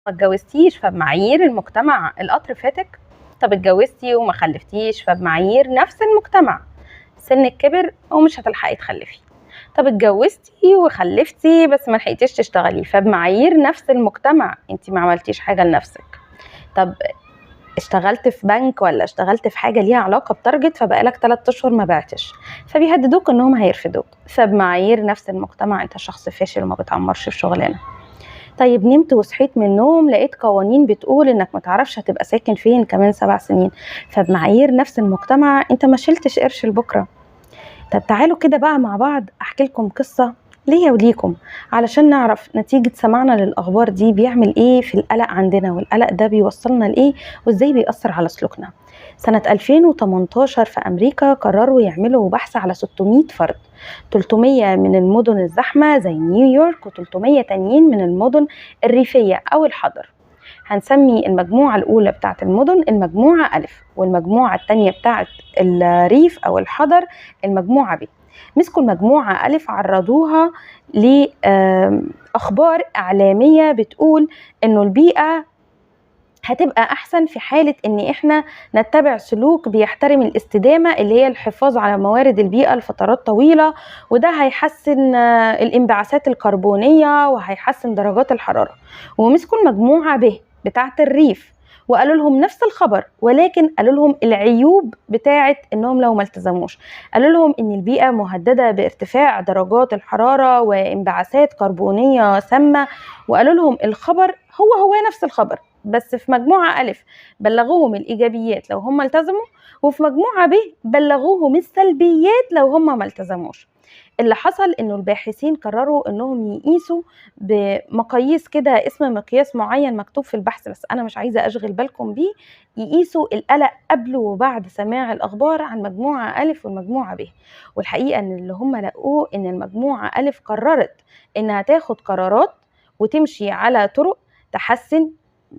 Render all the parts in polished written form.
ما اتجوزتيش فبمعايير المجتمع القطر فاتك. طب اتجوزتي وما خلفتيش فبمعايير نفس المجتمع سنك كبر ومش هتلحقي تخلفي. طب اتجوزتي وخلفتي بس ما لحقتيش تشتغلي فبمعايير نفس المجتمع انت ما عملتيش حاجه لنفسك. طب اشتغلت في بنك ولا اشتغلت في حاجه ليها علاقه بتارجت فبقالك 3 اشهر ما بعتش فبيهددوك انهم هيرفدوك فبمعايير نفس المجتمع انت شخص فاشل وما بتعمرش في شغلانه. طيب نمت وصحيت من النوم لقيت قوانين بتقول انك ما تعرفش هتبقى ساكن فين كمان 7 سنين فبمعايير نفس المجتمع انت ما شلتش قرش لبكره. طب تعالوا كده بقى مع بعض احكي لكم قصه ليا وليكم علشان نعرف نتيجة سماعنا للأخبار دي بيعمل إيه في القلق عندنا والقلق ده بيوصلنا لإيه وإزاي بيأثر على سلوكنا. سنة 2018 في أمريكا قرروا يعملوا بحث على 600 فرد، 300 من المدن الزحمة زي نيويورك و300 تانيين من المدن الريفية أو الحضر. هنسمي المجموعة الأولى بتاعت المدن المجموعة ألف والمجموعة التانية بتاعت الريف أو الحضر المجموعة ب. مسكوا المجموعة ألف عرضوها لأخبار إعلامية بتقول إنه البيئة هتبقى أحسن في حالة إن إحنا نتبع سلوك بيحترم الاستدامة اللي هي الحفاظ على موارد البيئة لفترات طويلة، وده هيحسن الانبعاثات الكربونية وهيحسن درجات الحرارة. ومسكوا المجموعة ب بتاعت الريف وقالوا لهم نفس الخبر ولكن قالوا لهم العيوب بتاعت انهم لو ما التزموش. قالوا لهم ان البيئة مهددة بارتفاع درجات الحرارة وانبعاثات كربونية سامة، وقالوا لهم الخبر هو نفس الخبر بس في مجموعة ألف بلغوهم الإيجابيات لو هم التزموا وفي مجموعة ب بلغوهم السلبيات لو هم ما التزموش. اللي حصل انه الباحثين قرروا انهم يقيسوا بمقاييس كده اسم مقياس معين مكتوب في البحث بس انا مش عايزة اشغل بالكم بيه، يقيسوا القلق قبل وبعد سماع الاخبار عن مجموعة ألف والمجموعة ب. والحقيقة ان اللي هم لقوه ان المجموعة ألف قررت انها تاخد قرارات وتمشي على طرق تحسن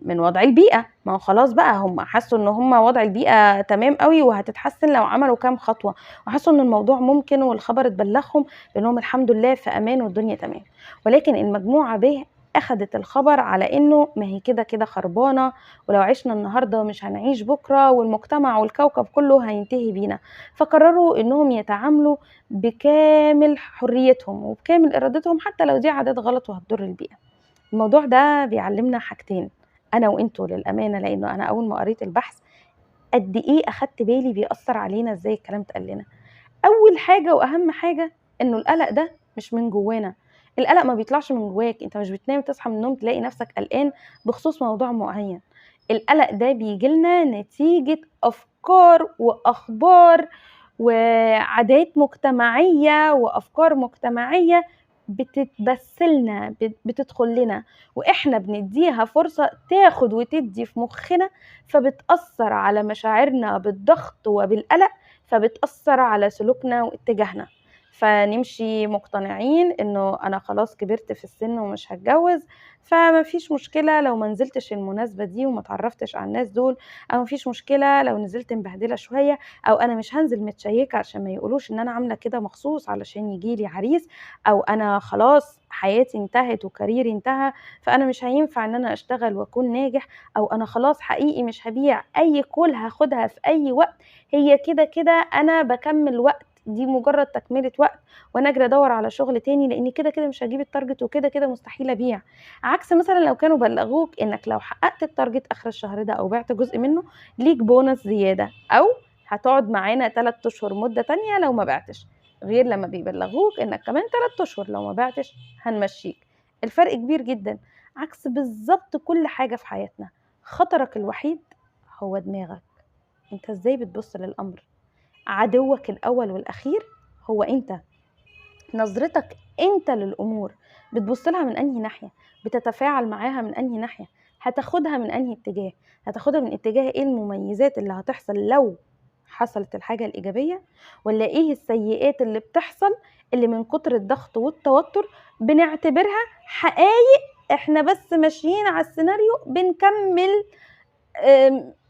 من وضع البيئة. ما هو خلاص بقى هم حسوا ان هم وضع البيئة تمام قوي وهتتحسن لو عملوا كام خطوة، وحسوا ان الموضوع ممكن والخبر اتبلغهم بانهم الحمد لله في امان والدنيا تمام. ولكن المجموعة ب اخدت الخبر على انه ما هي كده كده خربانة، ولو عشنا النهاردة مش هنعيش بكرة والمجتمع والكوكب كله هينتهي بينا. فقرروا انهم يتعاملوا بكامل حريتهم وبكامل ارادتهم حتى لو دي عادات غلط وهتضر البيئة. الموضوع ده بيعلمنا حاجتين انا وانتوا للامانه، لانه انا اول ما قريت البحث قد ايه اخدت بالي بيأثر علينا ازاي الكلام اتقال لنا. اول حاجه واهم حاجه انه القلق ده مش من جوانا. القلق ما بيطلعش من جواك، انت مش بتنام تصحى من النوم تلاقي نفسك قلقان بخصوص موضوع معين. القلق ده بيجيلنا نتيجه افكار واخبار وعادات مجتمعيه وافكار مجتمعيه بتتبثلنا بتدخل لنا واحنا بنديها فرصة تاخد وتدي في مخنا، فبتأثر على مشاعرنا بالضغط وبالقلق، فبتأثر على سلوكنا واتجاهنا. فنمشي مقتنعين انه انا خلاص كبرت في السن ومش هتجوز فما فيش مشكلة لو ما نزلتش المناسبة دي وما تعرفتش على الناس دول، او ما فيش مشكلة لو نزلت مبهدلة شوية، او انا مش هنزل متشيكة عشان ما يقولوش ان انا عاملة كده مخصوص علشان يجيلي عريس، او انا خلاص حياتي انتهت وكاريري انتهى فانا مش هينفع ان انا اشتغل واكون ناجح، او انا خلاص حقيقي مش هبيع اي كول هاخدها في اي وقت، هي كده كده انا بكمل وقت، دي مجرد تكملة وقت وانا اجري ادور على شغل تاني لاني كده كده مش هجيب التارجت وكده كده مستحيل ابيع. عكس مثلا لو كانوا بلغوك انك لو حققت التارجت اخر الشهر ده او بعت جزء منه ليك بونص زيادة، او هتقعد معانا 3 اشهر مدة تانية لو ما بعتش، غير لما بيبلغوك انك كمان 3 اشهر لو ما بعتش هنمشيك. الفرق كبير جدا. عكس بالظبط كل حاجة في حياتنا، خطرك الوحيد هو دماغك. انت ازاي بتبص للامر؟ عدوك الاول والاخير هو انت. نظرتك انت للامور بتبص لها من انهي ناحية، بتتفاعل معاها من انهي ناحية، هتاخدها من انهي اتجاه، هتاخدها من اتجاه ايه المميزات اللي هتحصل لو حصلت الحاجة الإيجابية، ولا إيه السيئات اللي بتحصل اللي من كتر الضغط والتوتر بنعتبرها حقائق إحنا بس ماشيين على السيناريو بنكمل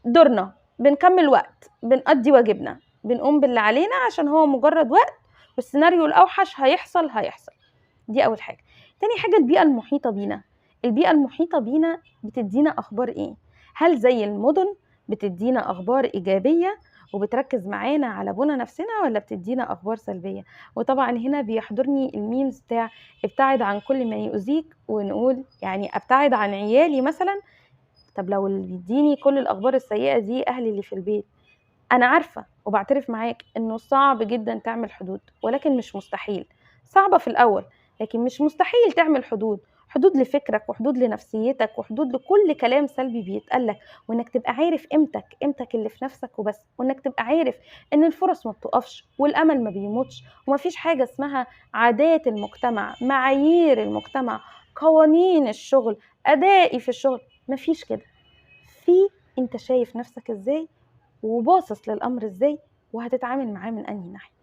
دورنا، بنكمل وقت، بنقضي واجبنا، بنقوم باللي علينا عشان هو مجرد وقت والسيناريو الأوحش هيحصل. دي أول حاجة. تاني حاجة البيئة المحيطة بينا. البيئة المحيطة بينا بتدينا أخبار إيه؟ هل زي المدن بتدينا أخبار إيجابية وبتركز معانا على بنى نفسنا، ولا بتدينا أخبار سلبية؟ وطبعا هنا بيحضرني الميمز بتاع ابتعد عن كل ما يؤذيك، ونقول يعني أبتعد عن عيالي مثلا. طب لو اللي بيديني كل الأخبار السيئة دي أهلي اللي في البيت، أنا عارفة وبعترف معاك إنه صعب جدا تعمل حدود، ولكن مش مستحيل. صعبة في الأول لكن مش مستحيل تعمل حدود. حدود لفكرك، وحدود لنفسيتك، وحدود لكل كلام سلبي بيتقالك. وإنك تبقى عارف قيمتك اللي في نفسك وبس، وإنك تبقى عارف إن الفرص ما بتقفش والأمل ما بيموتش، ومفيش حاجة اسمها عادات المجتمع، معايير المجتمع، قوانين الشغل، أدائي في الشغل. مفيش كده. في انت شايف نفسك ازاي وباصص للأمر ازاي وهتتعامل معاه من أنهي ناحية.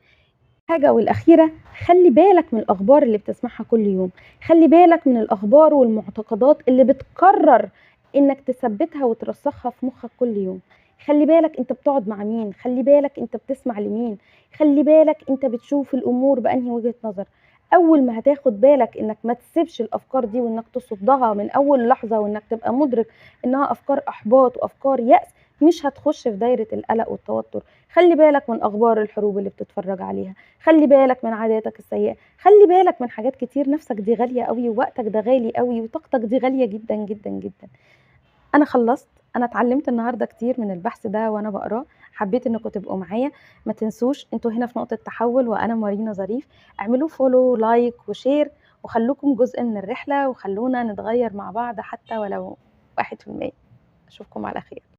حاجة والأخيرة، خلي بالك من الأخبار اللي بتسمعها كل يوم. خلي بالك من الأخبار والمعتقدات اللي بتقرر إنك تثبتها وترسخها في مخك كل يوم. خلي بالك انت بتقعد مع مين، خلي بالك انت بتسمع لمين، خلي بالك انت بتشوف الأمور بأنهي وجهة نظر. أول ما هتاخد بالك إنك ما تسيبش الأفكار دي، وإنك تصدها من أول لحظة، وإنك تبقى مدرك إنها أفكار إحباط وأفكار يأس، مش هتخش في دايرة القلق والتوتر. خلي بالك من أخبار الحروب اللي بتتفرج عليها، خلي بالك من عاداتك السيئة، خلي بالك من حاجات كتير. نفسك دي غالية قوي، ووقتك ده غالي قوي، وطاقتك دي غالية جدا جدا جدا. أنا خلصت. أنا اتعلمت النهاردة كتير من البحث ده وأنا بقراه. حبيت إنكم تبقوا معايا. ما تنسوش انتوا هنا في نقطة تحول، وأنا مارينا ظريف. اعملوا فولو لايك وشير، وخلوكم جزء من الرحلة، وخلونا نتغير مع بعض حتى ولو 1%. أشوفكم على خير.